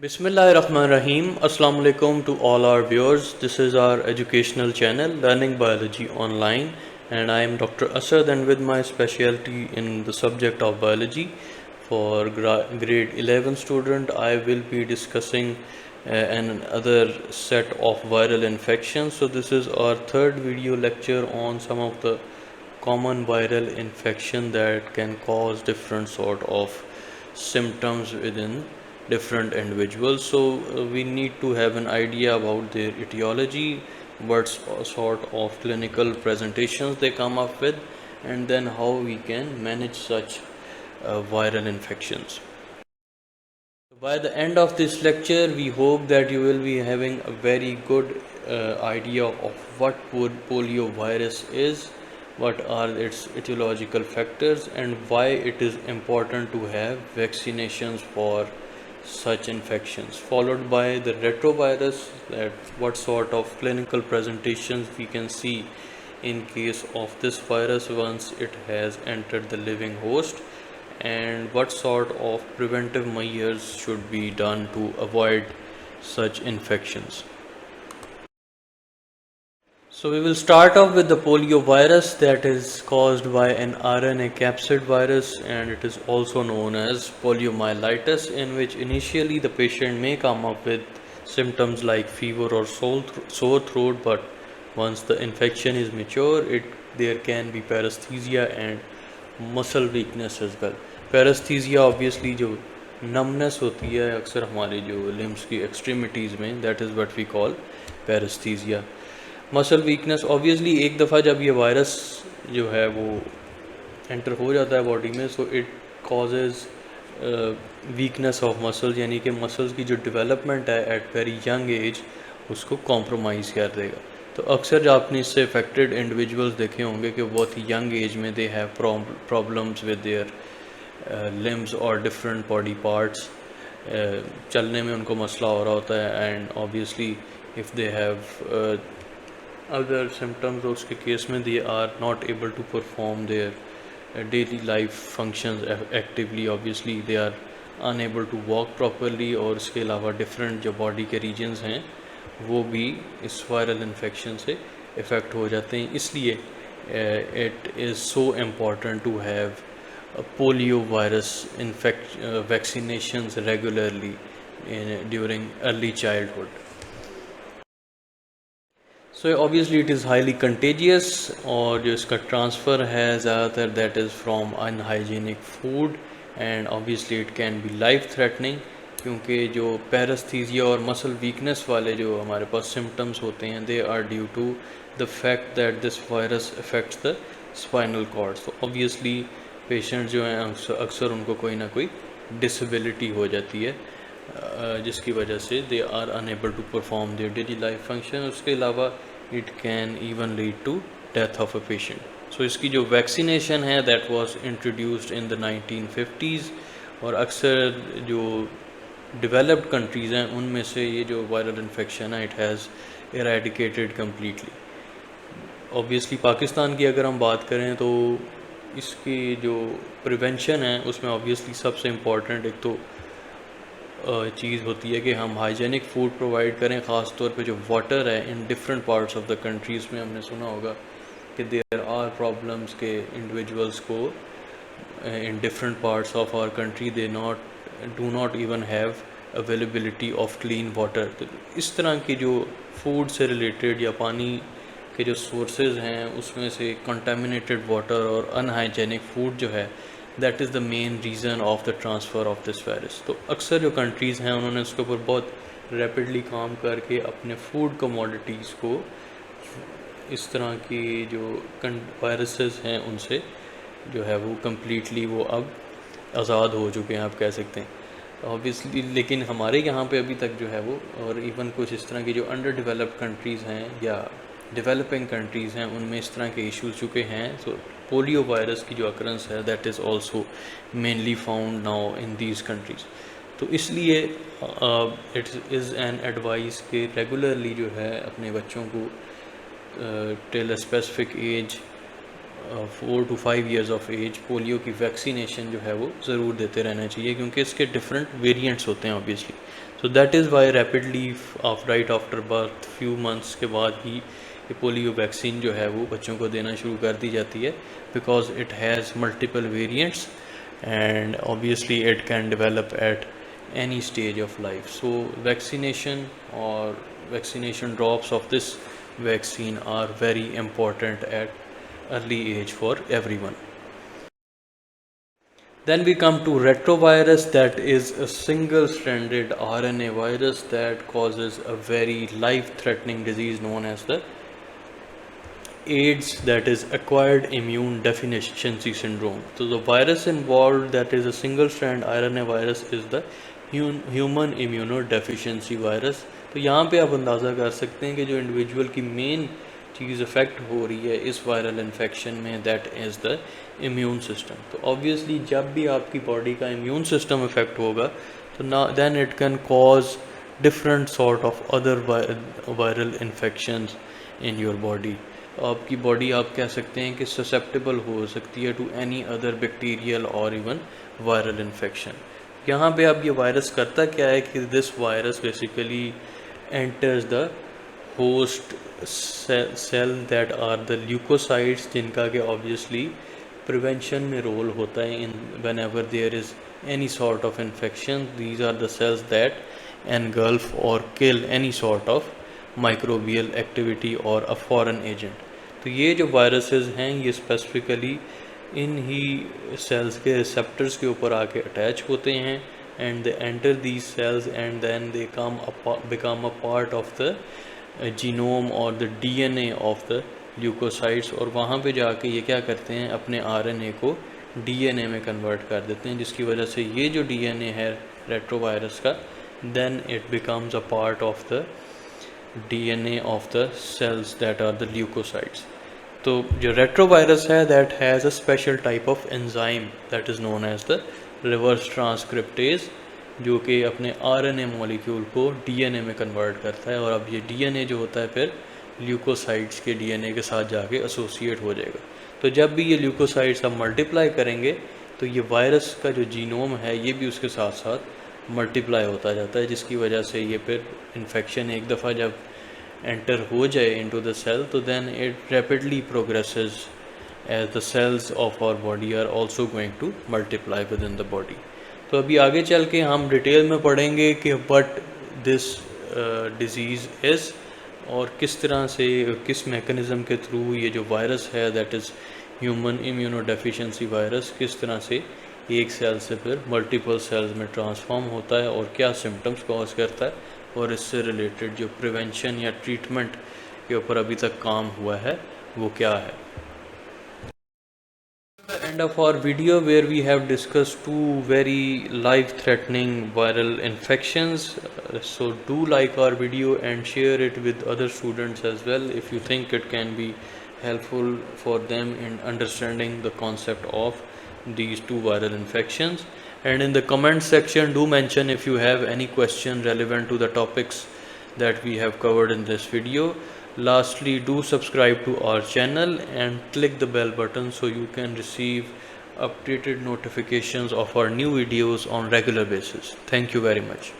Bismillahirrahmanirrahim. Assalamu alaikum to all our viewers. This is our educational channel Learning Biology Online, and I am Dr. Asad, and with my specialty in the subject of biology for grade 11 student, I will be discussing another set of viral infections. So this is our third video lecture on some of the common viral infection that can cause different sort of symptoms within different individuals. So we need to have an idea about their etiology, what sort of clinical presentations they come up with, and then how we can manage such viral infections. By the end of this lecture, we hope that you will be having a very good idea of what poliovirus is, what are its etiological factors, and why it is important to have vaccinations for such infections, followed by the retrovirus, that what sort of clinical presentations we can see in case of this virus once it has entered the living host, and what sort of preventive measures should be done to avoid such infections. So we will start off with the poliovirus, that is caused by an RNA capsid virus, and it is also known as poliomyelitis, in which initially the patient may come up with symptoms like fever or sore throat, but once the infection is mature, there can be paresthesia and muscle weakness as well. Paresthesia obviously जो numbness होती है अक्सर हमारे जो limbs की extremities में, that is what we call paresthesia. Muscle weakness obviously एक दफ़ा जब ये वायरस जो है वो एंटर हो जाता है बॉडी में, so it causes weakness of muscles, यानी कि मसल्स की जो डेवलपमेंट है एट वेरी यंग एज उसको कॉम्प्रोमाइज़ कर देगा. तो अक्सर जो आपने इससे अफेक्टेड इंडिविजुअल्स देखे होंगे कि बहुत ही यंग एज में they have problems with their limbs और डिफरेंट बॉडी पार्ट्स. चलने में उनको मसला हो रहा होता है, and obviously if they have other symptoms, उसके केस में they are not able to perform their daily life functions actively. Obviously they are unable to walk properly, और इसके अलावा different जो body के regions हैं वो भी इस viral infection से affect हो जाते हैं. इसलिए it is so important to have polio virus vaccinations regularly during early childhood. So obviously it is highly contagious, और जो इसका ट्रांसफ़र है ज़्यादातर that is from unhygienic food, and obviously it can be life threatening, क्योंकि जो paresthesia और muscle weakness वाले जो हमारे पास सिम्टम्स होते हैं they are due to the fact that this virus affects the spinal cord. So obviously patient जो हैं अक्सर उनको कोई ना कोई डिसेबिलिटी हो जाती है, जिसकी वजह से they are unable to perform their daily life function. उसके अलावा it can even lead to death of a patient. So इसकी जो वैक्सीनेशन है that was introduced in the 1950s, और अक्सर जो डेवलप्ड कंट्रीज़ हैं उनमें से ये जो वायरल इन्फेक्शन है it has eradicated completely. Obviously Pakistan की अगर हम बात करें तो इसकी जो प्रिवेंशन है उसमें ऑब्वियसली सबसे इम्पॉर्टेंट एक तो चीज़ होती है कि हम हाइजेनिक फूड प्रोवाइड करें. ख़ास तौर पे जो वाटर है in different parts of the countries में हमने सुना होगा कि देयर आर प्रॉब्लम्स के इंडिविजुअल्स को in different parts of our country they do not even have availability of clean water. तो इस तरह की जो फूड से रिलेटेड या पानी के जो सोर्सेज हैं उसमें से कंटामिनेटेड वाटर और अनहाइजेनिक फूड जो है that is the main reason of the transfer of this virus. तो अक्सर जो कंट्रीज़ हैं उन्होंने उसके ऊपर बहुत रैपिडली काम करके अपने फूड कमोडिटीज़ को इस तरह की जो वायरसेस हैं उनसे जो है वो कम्प्लीटली वो अब आज़ाद हो चुके हैं, आप कह सकते हैं ऑब्वियसली. लेकिन हमारे यहाँ पे अभी तक जो है वो, और इवन कुछ इस तरह की जो अंडर डेवलप्ड कंट्रीज़ हैं या डेवलपिंग कंट्रीज़ हैं उनमें इस तरह के इश्यूज चुके हैं. सो पोलियो वायरस की जो अकरेंस है that is also mainly found now in these countries. तो इसलिए इट इज़ एन एडवाइस कि रेगुलरली जो है अपने बच्चों को till a specific age 4 to 5 years of age polio की वैक्सीनेशन जो है वो ज़रूर देते रहना चाहिए, क्योंकि इसके डिफरेंट वेरिएंट्स होते हैं obviously. So that is why rapidly right after birth few months के बाद ही ये पोलियो वैक्सीन जो है वो बच्चों को देना शुरू कर दी जाती है, because it has multiple variants and obviously it can develop at any stage of life. So vaccination or vaccination drops of this vaccine are very important at early age for everyone. Then we come to retrovirus, that is a single stranded RNA virus that causes a very life threatening disease known as the AIDS, that is acquired immune deficiency syndrome. So the virus involved, that is a single strand RNA virus, is the human immunodeficiency virus. तो यहाँ पे आप अंदाज़ा कर सकते हैं कि जो इंडिविजुअल की मेन चीज़ अफेक्ट हो रही है इस वायरल इन्फेक्शन में, that is the immune system. तो ऑब्वियसली जब भी आपकी बॉडी का इम्यून सिस्टम अफेक्ट होगा तो ना then it can cause different sort of other viral infections in your body. आपकी बॉडी आप कह सकते हैं कि ससेप्टेबल हो सकती है टू एनी अदर बैक्टीरियल और इवन वायरल इन्फेक्शन. यहाँ पे अब ये वायरस करता क्या है कि this virus basically enters the host cell that are the leukocytes, जिनका कि ऑब्वियसली प्रिवेंशन में रोल होता है in whenever there is any sort of infection. These are the cells that engulf or kill any sort of microbial activity or a foreign agent. तो ये जो viruses हैं ये स्पेसिफिकली इन ही सेल्स के रिसेप्टर्स के ऊपर आके अटैच होते हैं and they enter these cells and then they become a part of the genome or the DNA of the leukocytes. और वहाँ पे जाके ये क्या करते हैं, अपने आरएनए को डीएनए में कन्वर्ट कर देते हैं, जिसकी वजह से ये जो डीएनए है रेट्रोवायरस का, then it becomes a part of the DNA of the cells that are the leucocytes. तो जो रेट्रोवायरस है that has a special type of enzyme that is known as the reverse transcriptase, जो कि अपने RNA molecule को DNA में convert करता है. और अब ये डीएनए जो होता है फिर ल्यूकोसाइट्स के डीएनए के साथ जाके एसोसिएट हो जाएगा. तो जब भी ये ल्यूकोसाइट्स अब मल्टीप्लाई करेंगे तो ये वायरस का जो जीनोम है ये भी उसके साथ साथ मल्टीप्लाई होता जाता है, जिसकी वजह से ये फिर इन्फेक्शन एक दफ़ा जब एंटर हो जाए इनटू द सेल तो then it rapidly progresses as the cells of our body are also going to multiply within the body. तो अभी आगे चल के हम डिटेल में पढ़ेंगे कि व्हाट दिस डिज़ीज़ इज़ और किस तरह से किस मैकेनिज़्म के थ्रू ये जो वायरस है that is human immunodeficiency virus किस तरह से एक सेल से फिर मल्टीपल सेल्स में ट्रांसफॉर्म होता है और क्या सिम्टम्स कॉज करता है, और इससे रिलेटेड जो प्रिवेंशन या ट्रीटमेंट के ऊपर अभी तक काम हुआ है वो क्या है. End of our video where we have discussed two very life threatening viral infections. So do like our video and share it with other students as well if you think it can be helpful for them in understanding the concept of these two viral infections. And in the comment section do mention if you have any question relevant to the topics that we have covered in this video. Lastly, do subscribe to our channel and click the bell button so you can receive updated notifications of our new videos on regular basis. Thank you very much.